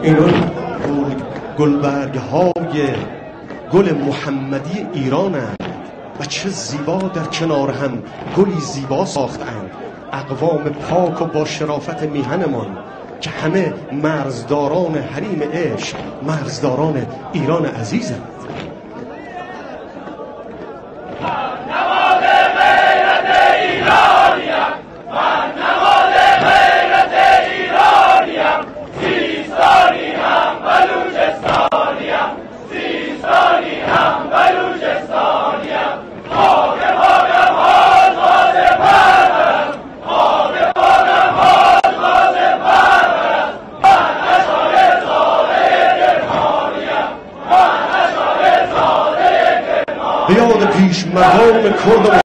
اینا گلبرگ های گل محمدی ایرانند و چه زیبا در کنار هم گلی زیبا ساختند. اقوام پاک و با شرافت میهنمان که همه مرزداران حریم عشق، مرزداران ایران عزیزند. به یاد پیش مقام کرد